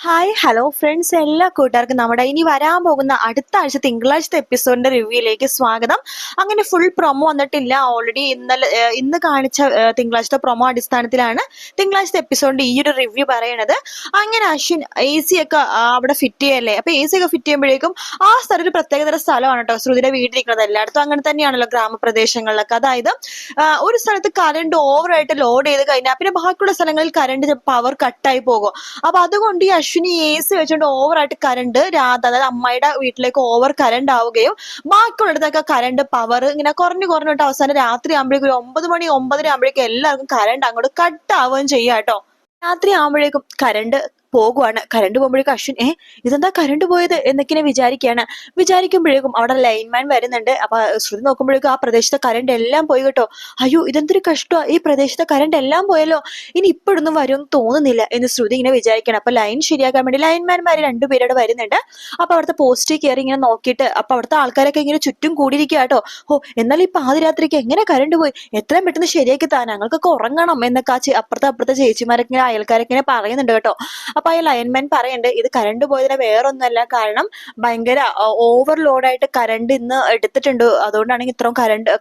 Hi hello friends, എല്ലാ കൂട്ടുകാർക്കും നമ്മുടെ ഇനി വരാൻ പോകുന്ന അടുത്ത ആഴ്ച തിങ്കളാഴ്ചത്തെ എപ്പിസോഡിന്റെ റിവ്യൂയിലേക്ക് സ്വാഗതം. അങ്ങനെ ഫുൾ പ്രൊമോ വന്നിട്ടില്ല. ഓൾറെഡി ഇന്ന് കാണിച്ച തിങ്കളാഴ്ചത്തെ പ്രൊമോ അടിസ്ഥാനത്തിലാണ് തിങ്കളാഴ്ചത്തെ എപ്പിസോഡിന്റെ ഈ ഒരു റിവ്യൂ പറയണത്. അങ്ങനെ അശ്വിൻ എ സി ഒക്കെ അവിടെ ഫിറ്റ് ചെയ്യല്ലേ. അപ്പൊ എ സി ഒക്കെ ഫിറ്റ് ചെയ്യുമ്പോഴേക്കും ആ സ്ഥലം ഒരു പ്രത്യേകതര സ്ഥലമാണ് കേട്ടോ. ശ്രുതിയുടെ വീട്ടിലിരിക്കുന്നത് എല്ലായിടത്തും അങ്ങനെ തന്നെയാണല്ലോ ഗ്രാമപ്രദേശങ്ങളിലൊക്കെ. അതായത് ഒരു സ്ഥലത്ത് കറണ്ട് ഓവറായിട്ട് ലോഡ് ചെയ്ത് കഴിഞ്ഞാൽ പിന്നെ ബാക്കിയുള്ള സ്ഥലങ്ങളിൽ കറണ്ട് പവർ കട്ടായി പോകും. അപ്പൊ അതുകൊണ്ട് ഈ അശ്വിനി എ സി വെച്ചുകൊണ്ട് ഓവറായിട്ട് കറണ്ട് അതായത് അമ്മയുടെ വീട്ടിലേക്ക് ഓവർ കറണ്ട് ആവുകയും ബാക്കിയുള്ളിടത്തൊക്കെ കറണ്ട് പവർ ഇങ്ങനെ കുറഞ്ഞു കുറഞ്ഞിട്ട് അവസാനം രാത്രി ആകുമ്പോഴേക്കും ഒരു 9 മണി 9:30 ആകുമ്പോഴേക്കും എല്ലാവർക്കും കറണ്ട് അങ്ങോട്ട് കട്ട് ആവുകയും ചെയ്യാട്ടോ. രാത്രി ആകുമ്പോഴേക്കും കറണ്ട് പോകുവാണ്. കറണ്ട് പോകുമ്പോഴേക്കും അശ്വിൻ ഇതെന്താ കറണ്ട് പോയത് എന്നൊക്കെ വിചാരിക്കുമ്പോഴേക്കും അവിടെ ലൈൻമാൻ വരുന്നുണ്ട്. അപ്പൊ ശ്രുതി നോക്കുമ്പോഴേക്കും ആ പ്രദേശത്തെ കറണ്ട് എല്ലാം പോയി കേട്ടോ. അയ്യോ, ഇതെന്തൊരു കഷ്ടമാണ്, ഈ പ്രദേശത്തെ കറണ്ട് എല്ലാം പോയല്ലോ, ഇനി ഇപ്പോഴൊന്നും വരുമെന്ന് തോന്നുന്നില്ല എന്ന് ശ്രുതി ഇങ്ങനെ വിചാരിക്കണം. അപ്പൊ ലൈൻ ശരിയാക്കാൻ വേണ്ടി ലൈൻമാൻമാര് രണ്ടുപേരോട് വരുന്നുണ്ട്. അപ്പൊ അവിടുത്തെ പോസ്റ്റ് കയറി ഇങ്ങനെ നോക്കിയിട്ട് അപ്പൊ അവിടുത്തെ ആൾക്കാരൊക്കെ ഇങ്ങനെ ചുറ്റും കൂടിയിരിക്കുക കേട്ടോ. എന്നാൽ ഈ പാതിരാത്രിക്ക് എങ്ങനെ കറണ്ട് പോയി, എത്രയും പെട്ടെന്ന് ശരിയാക്കി താ, ഞങ്ങൾക്കൊക്കെ ഉറങ്ങണം എന്നൊക്കെ അപ്പുറത്തെ ചേച്ചിമാരൊക്കെ ഇങ്ങനെ അയൽക്കാരൊക്കെ ഇങ്ങനെ പറയുന്നുണ്ട് കേട്ടോ. അപ്പൊ ആ ലൈൻമാൻ പറയുന്നുണ്ട്, ഇത് കറണ്ട് പോയതിന് വേറൊന്നുമല്ല, കാരണം ഭയങ്കര ഓവർലോഡായിട്ട് കറണ്ട് ഇന്ന് എടുത്തിട്ടുണ്ട്, അതുകൊണ്ടാണ് ഇത്രയും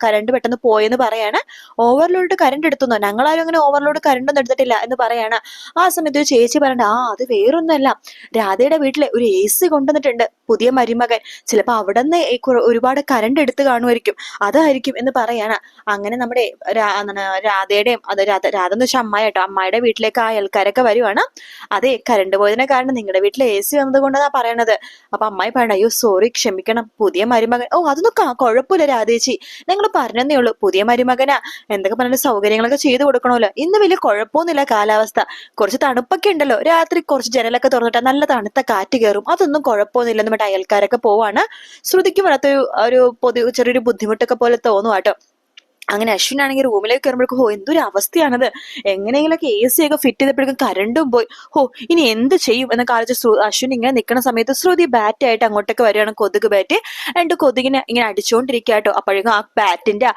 കറണ്ട് പെട്ടെന്ന് പോയെന്ന് പറയാണ്. ഓവർലോഡ് കറണ്ട് എടുത്തുന്നോ, ഞങ്ങളാരും അങ്ങനെ ഓവർലോഡ് കറണ്ട് ഒന്നും എടുത്തിട്ടില്ല എന്ന് പറയാണ്. ആ സമയത്ത് ഒരു ചേച്ചി പറയണ്ട, അത് വേറൊന്നുമല്ല, രാധയുടെ വീട്ടിലെ ഒരു എ സി കൊണ്ടുവന്നിട്ടുണ്ട് പുതിയ മരുമകൻ, ചിലപ്പോ അവിടെ നിന്ന് ഒരുപാട് കറണ്ട് എടുത്ത് കാണുമായിരിക്കും, അതായിരിക്കും എന്ന് പറയാണ്. അങ്ങനെ നമ്മുടെ രാധയുടെയും രാധ എന്ന് വെച്ചാൽ അമ്മായി കേട്ടോ, അമ്മായിയുടെ വീട്ടിലേക്ക് ആ അയൽക്കാരൊക്കെ വരുവാണ്. അതെ, കറണ്ട് പോയതിനെ കാരണം നിങ്ങളുടെ വീട്ടിൽ എ സി വന്നത് കൊണ്ടാ പറയണത്. അപ്പൊ അമ്മായി പറയണ, അയ്യോ സോറി, ക്ഷമിക്കണം, പുതിയ മരുമകൻ. അതൊന്നും കുഴപ്പമില്ല രാധേച്ചി, നിങ്ങൾ പറഞ്ഞതേ ഉള്ളൂ, പുതിയ മരുമകനാ, എന്തൊക്കെ പറഞ്ഞ സൗകര്യങ്ങളൊക്കെ ചെയ്തു കൊടുക്കണമല്ലോ, ഇന്ന് വലിയ കുഴപ്പമൊന്നുമില്ല, കാലാവസ്ഥ കുറച്ച് തണുപ്പൊക്കെ ഉണ്ടല്ലോ, രാത്രി കുറച്ച് ജനലൊക്കെ തുറന്നിട്ടാ നല്ല തണുത്ത കാറ്റ് കയറും, അതൊന്നും കുഴപ്പമൊന്നുമില്ലെന്ന് മറ്റേ അയൽക്കാരൊക്കെ പോവാണ്. ശ്രുതിക്ക് വരാത്തൊരു ചെറിയൊരു ബുദ്ധിമുട്ടൊക്കെ പോലെ തോന്നുവാട്ടോ. അങ്ങനെ അശ്വിനാണെങ്കിൽ റൂമിലേക്ക് കയറുമ്പോഴേക്കും എന്തൊരു അവസ്ഥയാണത്, എങ്ങനെയെങ്കിലൊക്കെ എ സി ഒക്കെ ഫിറ്റ് ചെയ്തപ്പോഴേക്കും കറണ്ടും പോയി. ഇനി എന്ത് ചെയ്യും എന്നൊക്കെ ആലോചിച്ച് അശ്വിൻ ഇങ്ങനെ നിൽക്കുന്ന സമയത്ത് ശ്രുതി ബാറ്റ് ആയിട്ട് അങ്ങോട്ടേക്ക് വരികയാണ്, കൊതുക് ബാറ്റ്. രണ്ട് കൊതുകിനെ ഇങ്ങനെ അടിച്ചുകൊണ്ടിരിക്കുക കേട്ടോ. അപ്പോഴേക്കും ആ ബാറ്റിന്റെ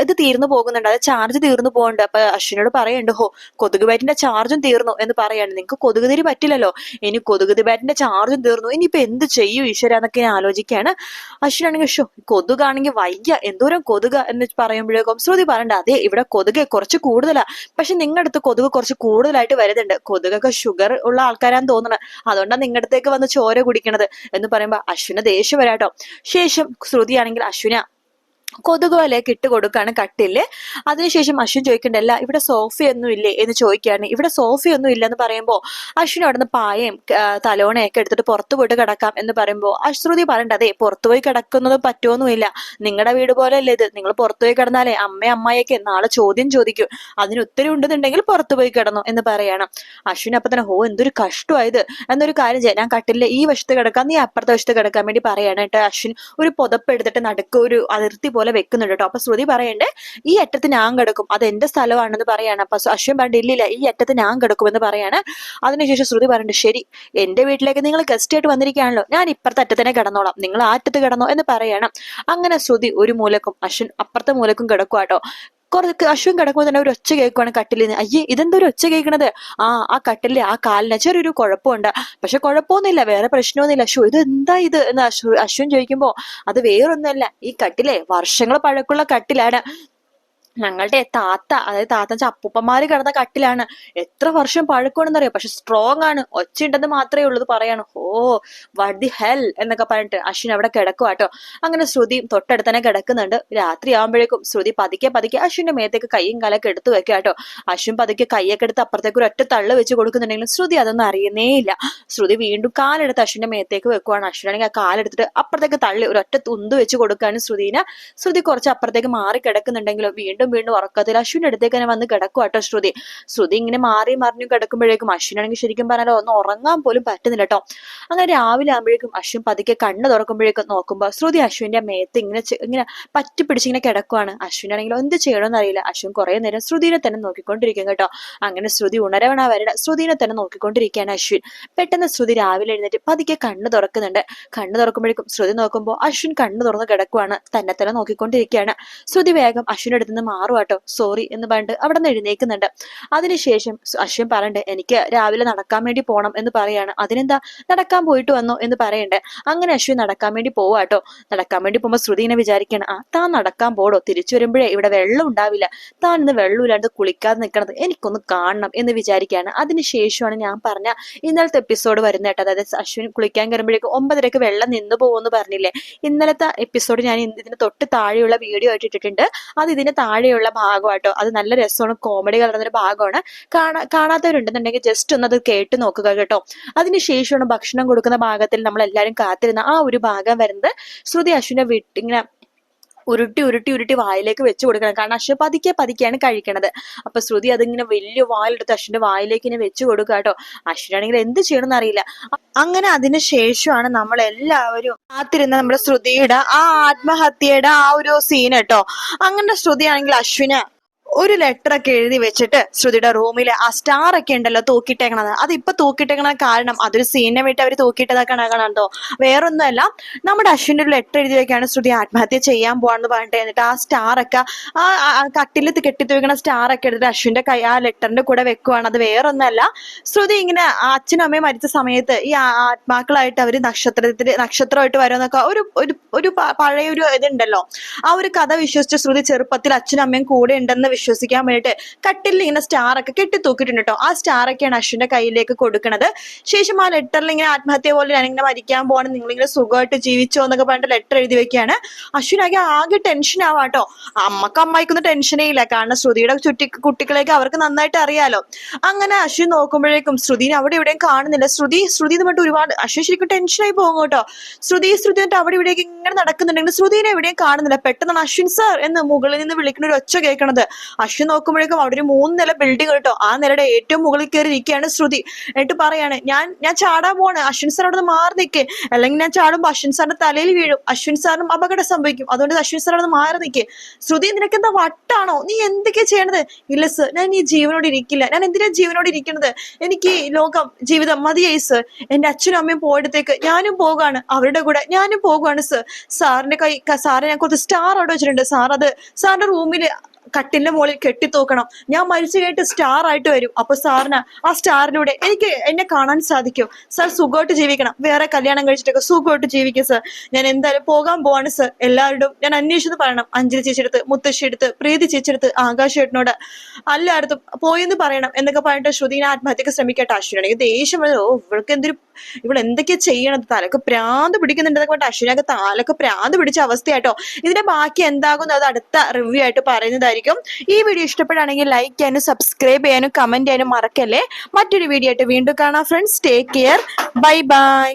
ഇത് തീർന്നു പോകുന്നുണ്ട്, അത് ചാർജ് തീർന്നു പോകുന്നുണ്ട്. അപ്പൊ അശ്വിനോട് പറയുന്നുണ്ട്, കൊതുക് ബാറ്റിന്റെ ചാർജും തീർന്നു എന്ന് പറയാണ്. നിങ്ങൾക്ക് കൊതുക് തിരി പറ്റില്ലല്ലോ, ഇനി കൊതുക് ബാറ്റിന്റെ ചാർജും തീർന്നു, ഇനിയിപ്പോ എന്ത് ചെയ്യൂ ഈശ്വര എന്നൊക്കെ ഞാൻ ആലോചിക്കുകയാണ്. അശ്വിനാണെങ്കിൽ കൊതുകാണെങ്കിൽ വയ്യ, എന്തോരം കൊതുക എന്ന് പറയുമ്പോഴേക്കും ശ്രുതി പറയണ്ട, അതെ ഇവിടെ കൊതുക് കുറച്ച് കൂടുതലാ, പക്ഷെ നിങ്ങളുടെ അടുത്ത് കൊതുക് കുറച്ച് കൂടുതലായിട്ട് വരുന്നുണ്ട്, കൊതുകൊക്കെ ഷുഗർ ഉള്ള ആൾക്കാരാന്ന് തോന്നണത്, അതുകൊണ്ടാണ് നിങ്ങളുടെ അടുത്തേക്ക് വന്ന് ചോര കുടിക്കണത് എന്ന് പറയുമ്പോ അശ്വിന ദേഷ്യം വരാട്ടോ. ശേഷം ശ്രുതിയാണെങ്കിൽ അശ്വിന കൊതുക് വലയൊക്കെ ഇട്ട് കൊടുക്കാണ് കട്ടില്. അതിനുശേഷം അശ്വിൻ ചോദിക്കണ്ടല്ല, ഇവിടെ സോഫയൊന്നും ഇല്ലേ എന്ന് ചോദിക്കുകയാണ്. ഇവിടെ സോഫയൊന്നും ഇല്ലെന്ന് പറയുമ്പോ അശ്വിൻ അവിടെ നിന്ന് പായയും തലോണയൊക്കെ എടുത്തിട്ട് പുറത്തു പോയിട്ട് കിടക്കാം എന്ന് പറയുമ്പോ അശ്രുതി പറയണ്ട, അതെ പുറത്തുപോയി കിടക്കുന്നത് പറ്റുമൊന്നുമില്ല, നിങ്ങളുടെ വീട് പോലെ അല്ലേ ഇത്, നിങ്ങൾ പുറത്തുപോയി കിടന്നാലേ അമ്മയൊക്കെ നാളെ ചോദ്യം ചോദിക്കും, അതിന് ഉത്തരവ് ഉണ്ടെന്നുണ്ടെങ്കിൽ പുറത്തുപോയി കിടന്നു എന്ന് പറയാണ്. അശ്വിൻ അപ്പൊ തന്നെ എന്തൊരു കഷ്ടമായത്, എന്നൊരു കാര്യം ചെയ്യാം, ഞാൻ കട്ടിലെ ഈ വശത്ത് കിടക്കാം, നീ അപ്പുറത്തെ വശത്ത് കിടക്കാൻ വേണ്ടി പറയാനായിട്ട് അശ്വിൻ ഒരു പുതപ്പ് എടുത്തിട്ട് നടുക്ക് ഒരു അതിർത്തി പോലെ വെക്കുന്നുണ്ട് കേട്ടോ. അപ്പൊ ശ്രുതി പറയണ്ടേ, ഈ അറ്റത്ത് ഞാൻ കിടക്കും, അത് എന്റെ സ്ഥലമാണെന്ന് പറയാണ്. അപ്പൊ അശ്വിൻ പറഞ്ഞിട്ട് ഇല്ലില്ല, ഈ അറ്റത്ത് ഞാൻ കിടക്കും എന്ന് പറയാണ്. അതിനുശേഷം ശ്രുതി പറഞ്ഞിട്ട്, ശരി, എന്റെ വീട്ടിലേക്ക് നിങ്ങൾ ഗസ്റ്റ് ആയിട്ട് വന്നിരിക്കുകയാണല്ലോ, ഞാൻ ഇപ്പുറത്തെ അറ്റത്തിനെ കിടന്നോളാം, നിങ്ങൾ ആ അറ്റത്ത് കിടന്നോ എന്ന് പറയണം. അങ്ങനെ ശ്രുതി ഒരു മൂലക്കും അശ്വിൻ അപ്പുറത്തെ മൂലക്കും കിടക്കുവാട്ടോ. അശ്വിൻ കിടക്കുമ്പോൾ തന്നെ ഒരു ഒച്ച കേൾക്കുവാണ് കട്ടിലിൽ നിന്ന്. അയ്യേ, ഇതെന്താ ഒരു ഒച്ച കേൾക്കണത്, ആ കട്ടിലെ ആ കാലിന് ചെറിയൊരു കുഴപ്പമുണ്ട്, പക്ഷെ കുഴപ്പമൊന്നുമില്ല, വേറെ പ്രശ്നമൊന്നുമില്ല, ഇത് എന്താ ഇത് എന്ന് അശ്വിൻ ചോദിക്കുമ്പോ അത് വേറൊന്നുമല്ല, ഈ കട്ടിലെ വർഷങ്ങൾ പഴക്കമുള്ള കട്ടിലാണ്, ഞങ്ങളുടെ താത്ത, അതായത് താത്ത അപ്പൂപ്പന്മാര് കിടന്ന കട്ടിലാണ്, എത്ര വർഷം പഴക്കമാണെന്നറിയോ, പക്ഷെ സ്ട്രോങ് ആണ്, ഒച്ച ഉണ്ടെന്ന് മാത്രമേ ഉള്ളത് പറയാണ്. വാട്ട് ദി ഹെൽ എന്നൊക്കെ പറഞ്ഞിട്ട് അശ്വിൻ അവിടെ കിടക്കുവാട്ടോ. അങ്ങനെ ശ്രുതി തൊട്ടടുത്തന്നെ കിടക്കുന്നുണ്ട്. രാത്രി ആകുമ്പോഴേക്കും ശ്രുതി പതുക്കെ അശ്വിന്റെ മേത്തേക്ക് കൈയും കാലൊക്കെ എടുത്തു വെക്കാട്ടോ. അശ്വിൻ പതുക്കെ കൈയൊക്കെ എടുത്ത് അപ്പുറത്തേക്ക് ഒരു ഒറ്റ തള്ളു വെച്ച് കൊടുക്കുന്നുണ്ടെങ്കിലും ശ്രുതി അതൊന്നും അറിയുന്നേ ഇല്ല. ശ്രുതി വീണ്ടും കാലെടുത്ത് അശ്വിന്റെ മേത്തേക്ക് വെക്കുവാണ്. അശ്വിനാണെങ്കിൽ ആ കാലെടുത്തിട്ട് അപ്പുറത്തേക്ക് തള്ളി ഒരു ഒറ്റ തുന്ത് വെച്ച് കൊടുക്കാനും ശ്രുതി കുറച്ച് അപ്പുറത്തേക്ക് മാറി കിടക്കുന്നുണ്ടെങ്കിലും വീണ്ടും ഉറക്കത്തിൽ അശ്വിന്റെ അടുത്തേക്ക് തന്നെ വന്ന് കിടക്കുവാട്ടോ ശ്രുതി ഇങ്ങനെ മാറി മറിഞ്ഞു കിടക്കുമ്പോഴേക്കും അശ്വിനാണെങ്കിൽ ശരിക്കും പറഞ്ഞാലോ ഒന്ന് ഉറങ്ങാൻ പോലും പറ്റുന്നില്ല കേട്ടോ. അങ്ങനെ രാവിലെ ആകുമ്പോഴേക്കും അശ്വിൻ പതുക്കെ കണ്ണ് തുറക്കുമ്പോഴേക്കും നോക്കുമ്പോ ശ്രുതി അശ്വിന്റെ മേത്ത് ഇങ്ങനെ പറ്റി പിടിച്ചിങ്ങനെ കിടക്കുവാണ്. അശ്വിനാണെങ്കിലോ എന്ത് ചെയ്യണമെന്ന് അറിയില്ല. അശ്വിൻ കുറെ നേരം ശ്രുതിനെ തന്നെ നോക്കിക്കൊണ്ടിരിക്കും കേട്ടോ. അങ്ങനെ ശ്രുതി ഉണരവണ വരണ ശ്രുതിനെ തന്നെ നോക്കിക്കൊണ്ടിരിക്കുകയാണ് അശ്വിൻ. പെട്ടെന്ന് ശ്രുതി രാവിലെ എഴുന്നേറ്റ് പതുക്കെ കണ്ണ് തുറക്കുന്നുണ്ട്. കണ്ണ് തുറക്കുമ്പോഴേക്കും ശ്രുതി നോക്കുമ്പോൾ അശ്വിൻ കണ്ണ് തുറന്ന് കിടക്കുവാണ്, തന്നെ നോക്കിക്കൊണ്ടിരിക്കുകയാണ്. ശ്രുതി വേഗം അശ്വിന്റെ അടുത്ത് നിന്ന് മാറും കേട്ടോ, സോറി എന്ന് പറഞ്ഞിട്ട് അവിടെ നിന്ന് എഴുന്നേക്കുന്നുണ്ട്. അതിനുശേഷം അശ്വിൻ പറയണ്ടേ എനിക്ക് രാവിലെ നടക്കാൻ വേണ്ടി പോണം എന്ന് പറയാണ്. അതിനെന്താ നടക്കാൻ പോയിട്ട് വന്നോ എന്ന് പറയണ്ടേ. അങ്ങനെ അശ്വിൻ നടക്കാൻ വേണ്ടി പോവാട്ടോ. നടക്കാൻ വേണ്ടി പോകുമ്പോ ശ്രുതി ഇങ്ങനെ വിചാരിക്കണം, താൻ നടക്കാൻ പോടോ, തിരിച്ചു വരുമ്പോഴേ ഇവിടെ വെള്ളം ഉണ്ടാവില്ല, താൻ ഇന്ന് വെള്ളമില്ലാണ്ട് കുളിക്കാതെ നിൽക്കണത് എനിക്കൊന്ന് കാണണം എന്ന് വിചാരിക്കുകയാണ്. അതിനുശേഷമാണ് ഞാൻ പറഞ്ഞ ഇന്നലത്തെ എപ്പിസോഡ് വരുന്ന കേട്ടോ. അതായത് അശ്വിൻ കുളിക്കാൻ കയറുമ്പോഴേക്കും 9:30 വെള്ളം നിന്ന് പോകുമെന്ന് പറഞ്ഞില്ലേ. ഇന്നലത്തെ എപ്പിസോഡ് ഞാൻ ഇതിന് തൊട്ട് താഴെയുള്ള വീഡിയോ ആയിട്ട് ഇട്ടിട്ടുണ്ട്. അത് ഇതിന് താഴെയുള്ള ഭാഗമാട്ടോ. അത് നല്ല രസമാണ്, കോമഡി കലർന്നൊരു ഭാഗമാണ്. കാണാത്തവരുണ്ടെന്നുണ്ടെങ്കിൽ ജസ്റ്റ് ഒന്ന് അത് കേട്ട് നോക്കുക കേട്ടോ. അതിനുശേഷമാണ് ഭക്ഷണം കൊടുക്കുന്ന ഭാഗത്തിൽ നമ്മൾ എല്ലാവരും കാത്തിരുന്ന ആ ഒരു ഭാഗം വരുന്നത്. ശ്രുതി അശ്വിനെ ഇങ്ങനെ ഉരുട്ടി ഉരുട്ടി ഉരുട്ടി വായിലേക്ക് വെച്ച് കൊടുക്കണം. കാരണം അശ്വ പതിക്കെയാണ് കഴിക്കണത്. അപ്പൊ ശ്രുതി അതിങ്ങനെ വലിയ വായിലെടുത്ത് അശ്വിന്റെ വായിലേക്ക് ഇങ്ങനെ വെച്ച് കൊടുക്കുക കേട്ടോ. അശ്വിനാണെങ്കിൽ എന്ത് ചെയ്യണമെന്ന് അറിയില്ല. അങ്ങനെ അതിനുശേഷമാണ് നമ്മൾ എല്ലാവരും കാത്തിരുന്ന നമ്മുടെ ശ്രുതിയുടെ ആ ആത്മഹത്യയുടെ ആ ഒരു സീൻ കേട്ടോ. അങ്ങനെ ശ്രുതി ആണെങ്കിൽ അശ്വിന് ഒരു ലെറ്റർ ഒക്കെ എഴുതി വെച്ചിട്ട് ശ്രുതിയുടെ റൂമിലെ ആ സ്റ്റാർ ഒക്കെ ഉണ്ടല്ലോ തൂക്കിട്ടേക്കണത്, അതിപ്പോ തൂക്കിട്ടേക്കണ കാരണം അതൊരു സീനിനെ വേണ്ടി അവർ തൂക്കിയിട്ടതാക്കണോ വേറൊന്നുമല്ല. നമ്മുടെ അശ്വിന്റെ ഒരു ലെറ്റർ എഴുതി വെക്കാണ് ശ്രുതി ആത്മഹത്യ ചെയ്യാൻ പോവാന്ന് പറഞ്ഞിട്ട്. എന്നിട്ട് ആ സ്റ്റാർ ഒക്കെ ആ കട്ടിൽ കെട്ടിത്തൂക്കണ സ്റ്റാർ ഒക്കെ എടുത്തിട്ട് അശ്വിന്റെ കൈ ആ ലെറ്ററിന്റെ കൂടെ വെക്കുവാണ്. അത് വേറൊന്നല്ല, ശ്രുതി ഇങ്ങനെ അച്ഛനും അമ്മയും മരിച്ച സമയത്ത് ഈ ആത്മാക്കളായിട്ട് അവര് നക്ഷത്രമായിട്ട് വരുമെന്നൊക്കെ ഒരു പഴയ ഒരു ഇതുണ്ടല്ലോ. ആ ഒരു കഥ വിശ്വസിച്ച ശ്രുതി ചെറുപ്പത്തിൽ അച്ഛനും അമ്മയും കൂടെ ഉണ്ടെന്ന് വിശ്വസിക്കാൻ വേണ്ടിയിട്ട് കട്ടിലിൽ ഇങ്ങനെ സ്റ്റാർ ഒക്കെ കെട്ടി തൂക്കിയിട്ടുണ്ട് കേട്ടോ. ആ സ്റ്റാർ ഒക്കെയാണ് അശ്വിന്റെ കയ്യിലേക്ക് കൊടുക്കുന്നത്. ശേഷം ആ ലെറ്ററിൽ ഇങ്ങനെ ആത്മഹത്യ പോലെ ഞാനിങ്ങനെ മരിക്കാൻ പോകണം, നിങ്ങളിങ്ങനെ സുഖമായിട്ട് ജീവിച്ചോ എന്നൊക്കെ പറഞ്ഞിട്ട് ലെറ്റർ എഴുതി വെക്കുകയാണ്. ആകെ ടെൻഷൻ ആവാട്ടോ. അമ്മയ്ക്കൊന്നും ടെൻഷനേ ഇല്ല, കാരണം ശ്രുതിയുടെ കുട്ടികളെയൊക്കെ അവർക്ക് നന്നായിട്ട് അറിയാലോ. അങ്ങനെ അശ്വിൻ നോക്കുമ്പോഴേക്കും ശ്രുതിനെ അവിടെ ഇവിടെയും കാണുന്നില്ല. ശ്രുതി എന്ന് പറഞ്ഞിട്ട് ഒരുപാട് അശ്വിൻ ശരിക്കും ടെൻഷനായി പോകും കേട്ടോ. ശ്രുതി എന്നിട്ട് അവിടെ ഇവിടേക്ക് ഇങ്ങനെ നടക്കുന്നുണ്ടെങ്കിൽ ശ്രുതിനെ എവിടെയും കാണുന്നില്ല. പെട്ടെന്നാണ് അശ്വിൻ സാർ എന്ന് മുകളിൽ നിന്ന് വിളിക്കുന്ന ഒരു ഒച്ച കേൾക്കണത്. അശ്വിൻ നോക്കുമ്പോഴേക്കും അവിടെ ഒരു 3 നില ബിൽഡിംഗ് കേട്ടോ. ആ നിലയുടെ ഏറ്റവും മുകളിൽ കയറി ഇരിക്കുകയാണ് ശ്രുതി. എന്നിട്ട് പറയാണ്, ഞാൻ ചാടാൻ പോവാണ്, അശ്വിൻ സാർ അവിടെ നിന്ന് മാറി നിൽക്കേ, അല്ലെങ്കിൽ ഞാൻ ചാടുമ്പോ അശ്വിൻ സാറിന്റെ തലയിൽ വീഴും, അശ്വിൻ സാറിനും അപകടം സംഭവിക്കും, അതുകൊണ്ട് അശ്വിൻ സാർ അവിടെ നിന്ന് മാറി നിൽക്കേ. ശ്രുതി നിനക്ക് എന്താ വട്ടാണോ, നീ എന്തൊക്കെയാ ചെയ്യണത്? ഇല്ല സർ, ഞാൻ ഈ ജീവനോട് ഇരിക്കില്ല, ഞാൻ എന്തിനാ ജീവനോട് ഇരിക്കുന്നത്, എനിക്ക് ജീവിതം മതിയായി സർ, എന്റെ അച്ഛനും അമ്മയും പോയിടത്തേക്ക് ഞാനും പോകാണ്, അവരുടെ കൂടെ ഞാനും പോകുകയാണ് സർ. സാറ് ഞാൻ കുറച്ച് സ്റ്റാർ അവിടെ വെച്ചിട്ടുണ്ട് സാർ, അത് സാറിന്റെ റൂമില് കട്ടിലിന്റെ മുകളിൽ കെട്ടിത്തൂക്കണം, ഞാൻ മരിച്ചു കഴിഞ്ഞിട്ട് സ്റ്റാർ ആയിട്ട് വരും, അപ്പൊ സാറിന് ആ സ്റ്റാറിലൂടെ എന്നെ കാണാൻ സാധിക്കും സാർ. സുഖമായിട്ട് ജീവിക്കണം, വേറെ കല്യാണം കഴിച്ചിട്ടൊക്കെ സുഖമായിട്ട് ജീവിക്കും സാർ. ഞാൻ എന്തായാലും പോകാൻ പോവാണ് സാർ. എല്ലാവരോടും ഞാൻ അന്വേഷിച്ചെന്ന് പറയണം, അഞ്ജലി ചേച്ചിയെടുത്ത്, മുത്തശ്ശി എടുത്ത്, പ്രീതി ചേച്ചിയെടുത്ത്, ആകാശ് ചേട്ടനോട് എല്ലായിടത്തും പോയെന്ന് പറയണം എന്നൊക്കെ പറഞ്ഞിട്ട് ശ്രുതിനെ ആത്മഹത്യക്ക് ശ്രമിക്കട്ടെ. അശ്വിനാണെങ്കിൽ ദേഷ്യം വരും, ഇവളെന്തൊക്കെയാ ചെയ്യണത്, തലക്ക് പ്രാന്ത് പിടിക്കുന്നുണ്ടെന്നൊക്കെ പറഞ്ഞിട്ട് അശ്വിനൊക്കെ താലൊക്കെ പ്രാന്ത് പിടിച്ച അവസ്ഥയായിട്ടോ. ഇതിന്റെ ബാക്കി എന്താകും അത് അടുത്ത റിവ്യൂ ആയിട്ട് പറയുന്നതായിരിക്കും. ഈ വീഡിയോ ഇഷ്ടപ്പെടുകയാണെങ്കിൽ ലൈക്ക് ചെയ്യാനും സബ്സ്ക്രൈബ് ചെയ്യാനും കമന്റ് ചെയ്യാനും മറക്കല്ലേ. മറ്റൊരു വീഡിയോ ആയിട്ട് വീണ്ടും കാണാം friends. Take care, bye bye.